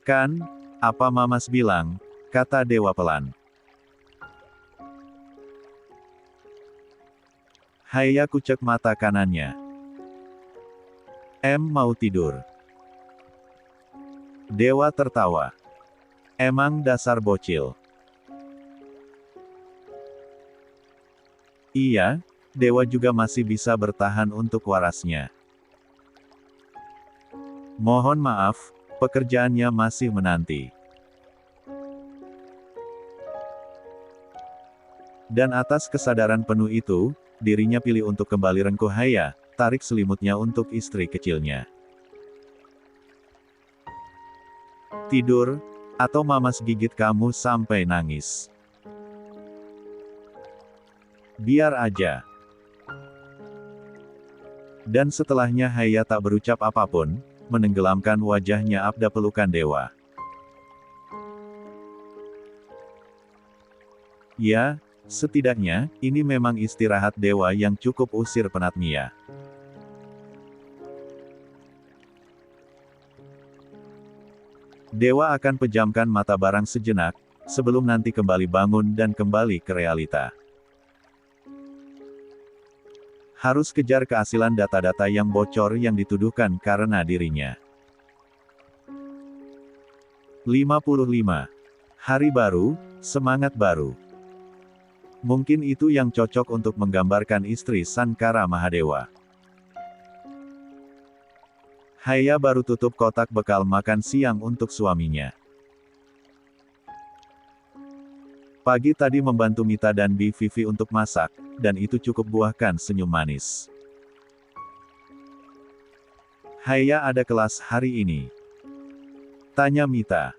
Kan, apa Mamas bilang, kata dewa pelan. Haya kucek mata kanannya. Mau tidur. Dewa tertawa. Emang dasar bocil. Iya, dewa juga masih bisa bertahan untuk warasnya. Mohon maaf, pekerjaannya masih menanti. Dan atas kesadaran penuh itu, dirinya pilih untuk kembali rengkuh Haya, tarik selimutnya untuk istri kecilnya. Tidur, atau Mamas gigit kamu sampai nangis. Biar aja. Dan setelahnya Haya tak berucap apapun, menenggelamkan wajahnya pada pelukan dewa. Ya, setidaknya, ini memang istirahat dewa yang cukup usir penat Mia. Dewa akan pejamkan mata barang sejenak, sebelum nanti kembali bangun dan kembali ke realita. Harus kejar keasilan data-data yang bocor yang dituduhkan karena dirinya. 55. Hari baru, semangat baru. Mungkin itu yang cocok untuk menggambarkan istri Sankara Mahadewa. Haya baru tutup kotak bekal makan siang untuk suaminya. Pagi tadi membantu Mita dan Bi Vivi untuk masak, dan itu cukup buahkan senyum manis. Haya ada kelas hari ini? Tanya Mita.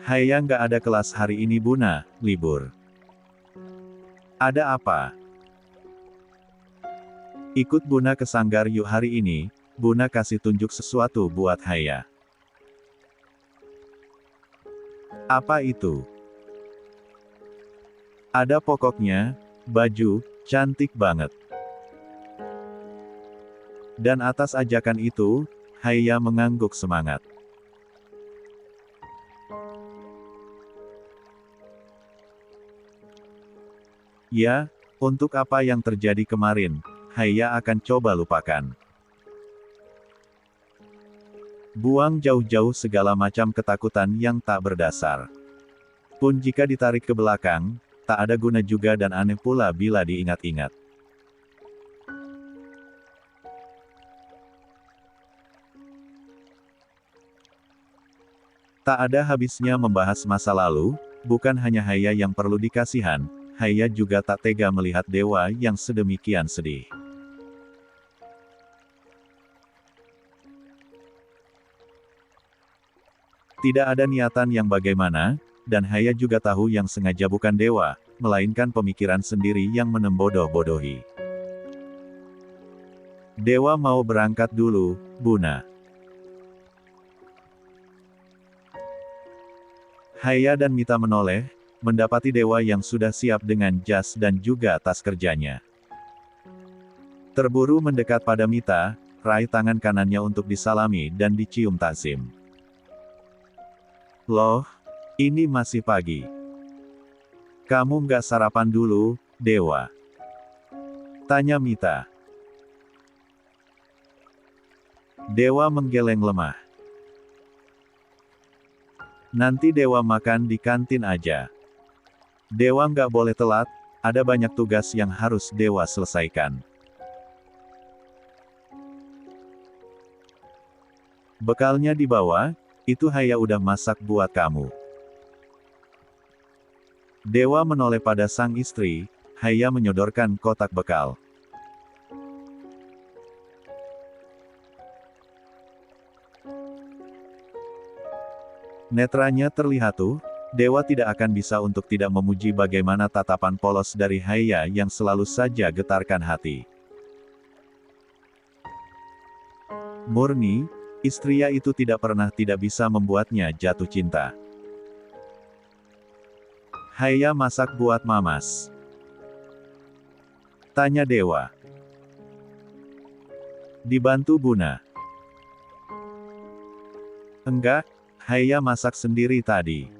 Haya nggak ada kelas hari ini Buna, libur. Ada apa? Ikut Buna ke sanggar yuk hari ini, Buna kasih tunjuk sesuatu buat Haya. Apa itu? Ada pokoknya, baju, cantik banget. Dan atas ajakan itu, Haya mengangguk semangat. Ya, untuk apa yang terjadi kemarin, Haya akan coba lupakan. Buang jauh-jauh segala macam ketakutan yang tak berdasar. Pun jika ditarik ke belakang, tak ada guna juga dan aneh pula bila diingat-ingat. Tak ada habisnya membahas masa lalu, bukan hanya Haya yang perlu dikasihan, Haya juga tak tega melihat dewa yang sedemikian sedih. Tidak ada niatan yang bagaimana, dan Haya juga tahu yang sengaja bukan dewa, melainkan pemikiran sendiri yang menembodoh-bodohi. Dewa mau berangkat dulu, Buna. Haya dan Mita menoleh, mendapati dewa yang sudah siap dengan jas dan juga tas kerjanya. Terburu mendekat pada Mita, raih tangan kanannya untuk disalami dan dicium takzim. Loh, ini masih pagi. Kamu nggak sarapan dulu, Dewa? Tanya Mita. Dewa menggeleng lemah. Nanti Dewa makan di kantin aja. Dewa nggak boleh telat, ada banyak tugas yang harus Dewa selesaikan. Bekalnya dibawa, itu Haya udah masak buat kamu. Dewa menoleh pada sang istri, Haya menyodorkan kotak bekal. Netranya terlihat tuh, Dewa tidak akan bisa untuk tidak memuji bagaimana tatapan polos dari Haya yang selalu saja getarkan hati. Murni, istria itu tidak pernah tidak bisa membuatnya jatuh cinta. Haya masak buat Mamas? Tanya Dewa. Dibantu Buna? Enggak, Haya masak sendiri tadi.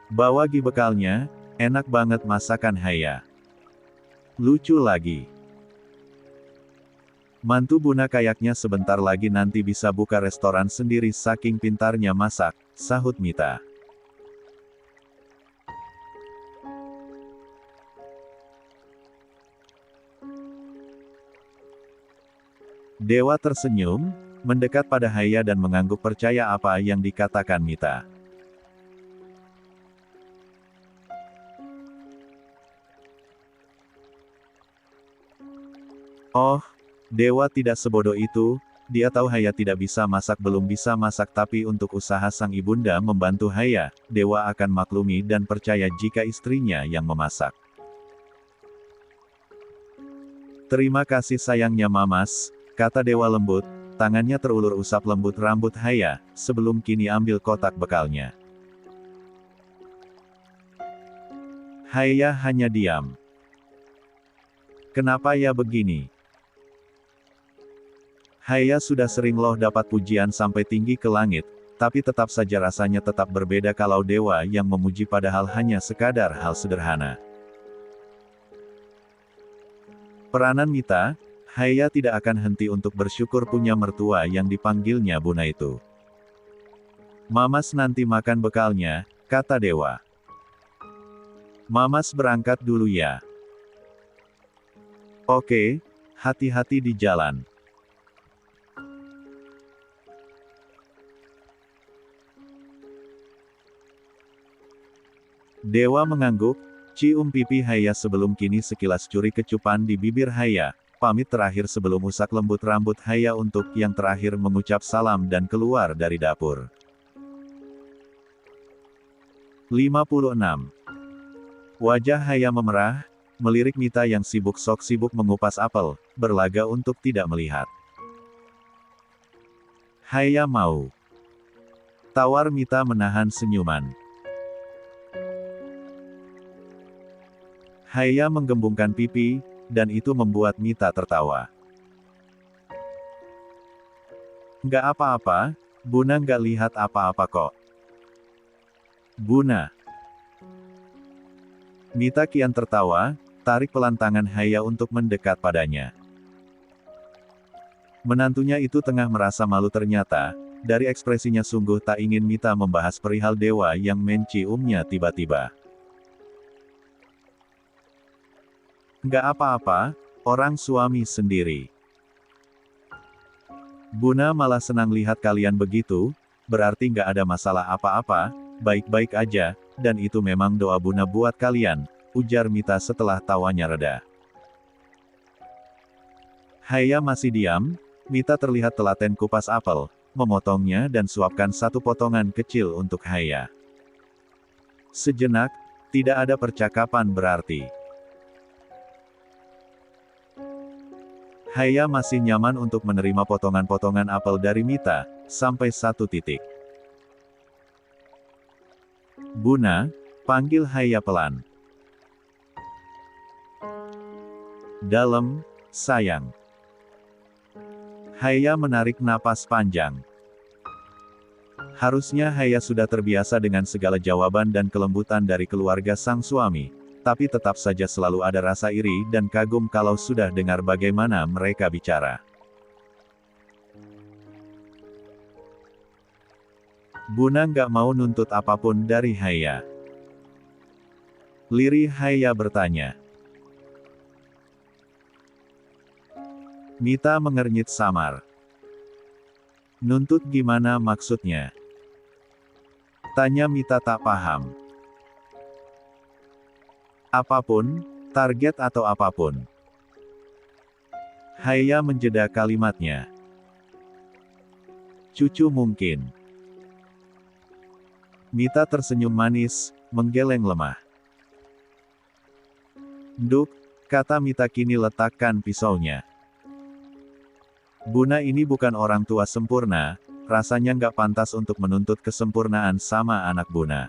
Bawa gi bekalnya, enak banget masakan Haya. Lucu lagi. Mantu Buna kayaknya sebentar lagi nanti bisa buka restoran sendiri saking pintarnya masak, sahut Mita. Dewa tersenyum, mendekat pada Haya dan mengangguk percaya apa yang dikatakan Mita. Oh, Dewa tidak sebodoh itu, dia tahu Haya tidak bisa masak belum bisa masak tapi untuk usaha sang ibunda membantu Haya, Dewa akan maklumi dan percaya jika istrinya yang memasak. Terima kasih sayangnya Mamas, kata Dewa lembut. Tangannya terulur usap lembut rambut Haya, sebelum kini ambil kotak bekalnya. Haya hanya diam. Kenapa ya begini? Haya sudah sering loh dapat pujian sampai tinggi ke langit, tapi tetap saja rasanya tetap berbeda kalau Dewa yang memuji padahal hanya sekadar hal sederhana. Peranan Mita, Haya tidak akan henti untuk bersyukur punya mertua yang dipanggilnya Buna itu. Mamas nanti makan bekalnya, kata Dewa. Mamas berangkat dulu ya. Oke, hati-hati di jalan. Dewa mengangguk, cium pipi Haya sebelum kini sekilas curi kecupan di bibir Haya. Pamit terakhir sebelum usak lembut rambut Haya untuk yang terakhir mengucap salam dan keluar dari dapur. 56. Wajah Haya memerah, melirik Mita yang sibuk mengupas apel, berlaga untuk tidak melihat. Haya mau. Tawar Mita menahan senyuman. Haya menggembungkan pipi, dan itu membuat Mita tertawa. Nggak apa-apa, Buna nggak lihat apa-apa kok. Buna. Mita kian tertawa, tarik pelan tangan Haya untuk mendekat padanya. Menantunya itu tengah merasa malu ternyata, dari ekspresinya sungguh tak ingin Mita membahas perihal Dewa yang menciumnya tiba-tiba. Nggak apa-apa, orang suami sendiri. Buna malah senang lihat kalian begitu, berarti nggak ada masalah apa-apa, baik-baik aja, dan itu memang doa Buna buat kalian, ujar Mita setelah tawanya reda. Haya masih diam, Mita terlihat telaten kupas apel, memotongnya dan suapkan satu potongan kecil untuk Haya. Sejenak, tidak ada percakapan berarti. Haya masih nyaman untuk menerima potongan-potongan apel dari Mita, sampai satu titik. Buna, panggil Haya pelan. Dalam, sayang. Haya menarik napas panjang. Harusnya Haya sudah terbiasa dengan segala jawaban dan kelembutan dari keluarga sang suami, tapi tetap saja selalu ada rasa iri dan kagum kalau sudah dengar bagaimana mereka bicara. Buna nggak mau nuntut apapun dari Haya. Lirih Haya bertanya. Mita mengernyit samar. Nuntut gimana maksudnya? Tanya Mita tak paham. Apapun, target atau apapun. Haya menjeda kalimatnya. Cucu mungkin. Mita tersenyum manis, menggeleng lemah. Nduk, kata Mita kini letakkan pisaunya. Buna ini bukan orang tua sempurna, rasanya nggak pantas untuk menuntut kesempurnaan sama anak Buna.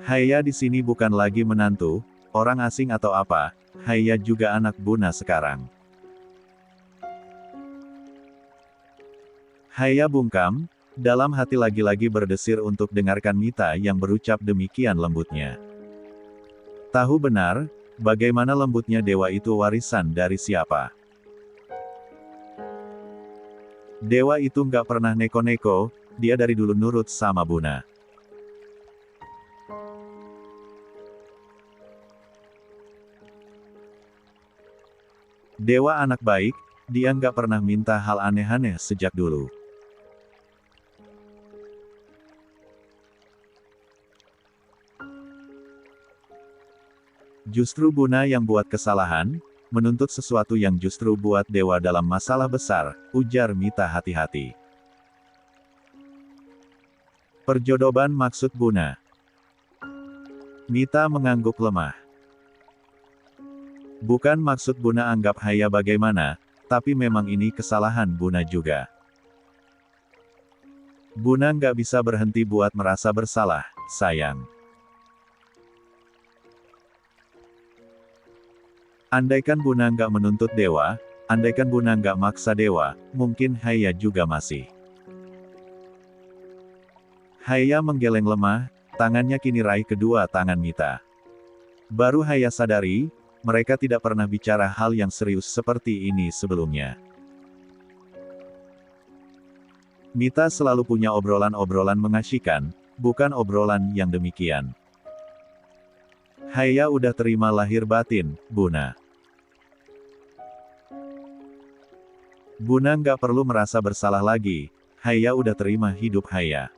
Haya di sini bukan lagi menantu, orang asing atau apa, Haya juga anak Buna sekarang. Haya bungkam, dalam hati lagi-lagi berdesir untuk dengarkan Mita yang berucap demikian lembutnya. Tahu benar, bagaimana lembutnya dewa itu warisan dari siapa. Dewa itu nggak pernah neko-neko, dia dari dulu nurut sama Buna. Dewa anak baik, dia nggak pernah minta hal aneh-aneh sejak dulu. Justru Buna yang buat kesalahan, menuntut sesuatu yang justru buat dewa dalam masalah besar, ujar Mita hati-hati. Perjodoban maksud Buna. Mita mengangguk lemah. Bukan maksud Buna anggap Haya bagaimana, tapi memang ini kesalahan Buna juga. Buna nggak bisa berhenti buat merasa bersalah, sayang. Andaikan Buna nggak menuntut dewa, andaikan Buna nggak maksa dewa, mungkin Haya juga masih. Haya menggeleng lemah, tangannya kini raih kedua tangan Mita. Baru Haya sadari, mereka tidak pernah bicara hal yang serius seperti ini sebelumnya. Mita selalu punya obrolan-obrolan mengasyikkan, bukan obrolan yang demikian. Haya udah terima lahir batin, Buna. Buna nggak perlu merasa bersalah lagi, Haya udah terima hidup Haya.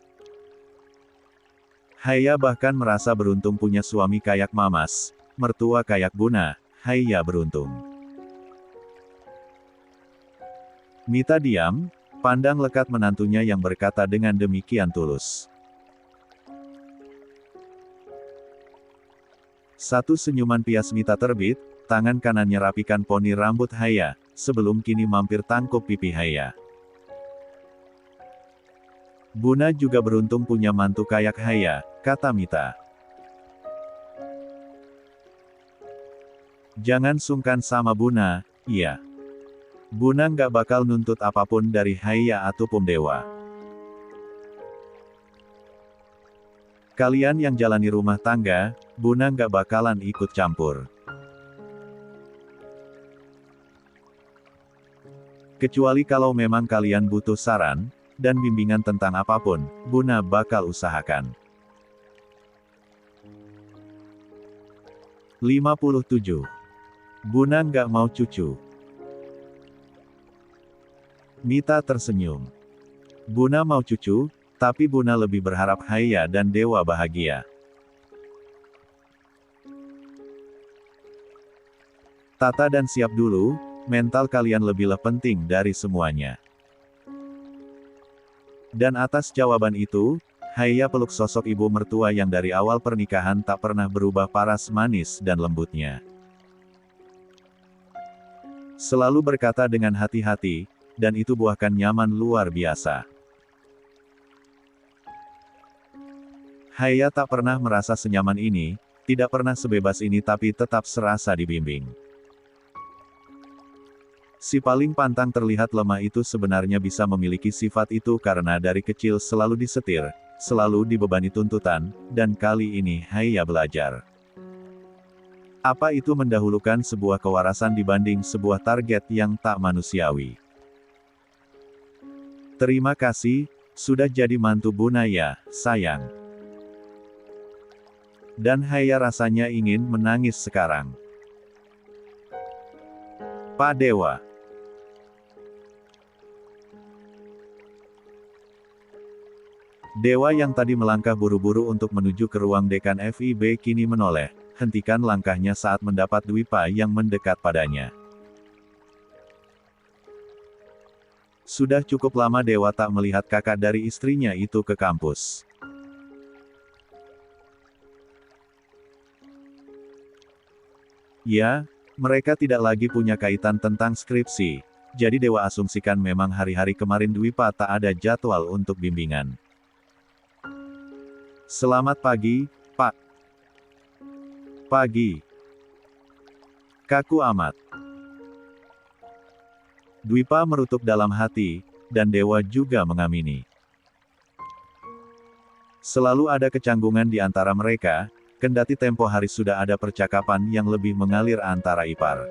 Haya bahkan merasa beruntung punya suami kayak Mamas, mertua kayak Buna, Haya beruntung. Mita diam, pandang lekat menantunya yang berkata dengan demikian tulus. Satu senyuman pias Mita terbit, tangan kanannya rapikan poni rambut Haya, sebelum kini mampir tangkup pipi Haya. Buna juga beruntung punya mantu kayak Haya, kata Mita. Jangan sungkan sama Buna, iya. Buna nggak bakal nuntut apapun dari Haya ataupun dewa. Kalian yang jalani rumah tangga, Buna nggak bakalan ikut campur. Kecuali kalau memang kalian butuh saran, dan bimbingan tentang apapun, Buna bakal usahakan. 57. Buna nggak mau cucu. Mita tersenyum. Buna mau cucu, tapi Buna lebih berharap Haya dan dewa bahagia. Tata dan siap dulu, mental kalian lebihlah penting dari semuanya. Dan atas jawaban itu, Haya peluk sosok ibu mertua yang dari awal pernikahan tak pernah berubah paras manis dan lembutnya. Selalu berkata dengan hati-hati, dan itu buahkan nyaman luar biasa. Haya tak pernah merasa senyaman ini, tidak pernah sebebas ini tapi tetap serasa dibimbing. Si paling pantang terlihat lemah itu sebenarnya bisa memiliki sifat itu karena dari kecil selalu disetir, selalu dibebani tuntutan, dan kali ini Haiya belajar. Apa itu mendahulukan sebuah kewarasan dibanding sebuah target yang tak manusiawi. Terima kasih, sudah jadi mantu Bunaya, sayang. Dan Haiya rasanya ingin menangis sekarang. Pak Dewa. Dewa yang tadi melangkah buru-buru untuk menuju ke ruang dekan FIB kini menoleh, hentikan langkahnya saat mendapat Dwipa yang mendekat padanya. Sudah cukup lama Dewa tak melihat kakak dari istrinya itu ke kampus. Ya, mereka tidak lagi punya kaitan tentang skripsi, jadi Dewa asumsikan memang hari-hari kemarin Dwipa tak ada jadwal untuk bimbingan. Selamat pagi, Pak. Pagi. Kaku amat. Dwipa merutuk dalam hati, dan Dewa juga mengamini. Selalu ada kecanggungan di antara mereka, kendati tempo hari sudah ada percakapan yang lebih mengalir antara ipar.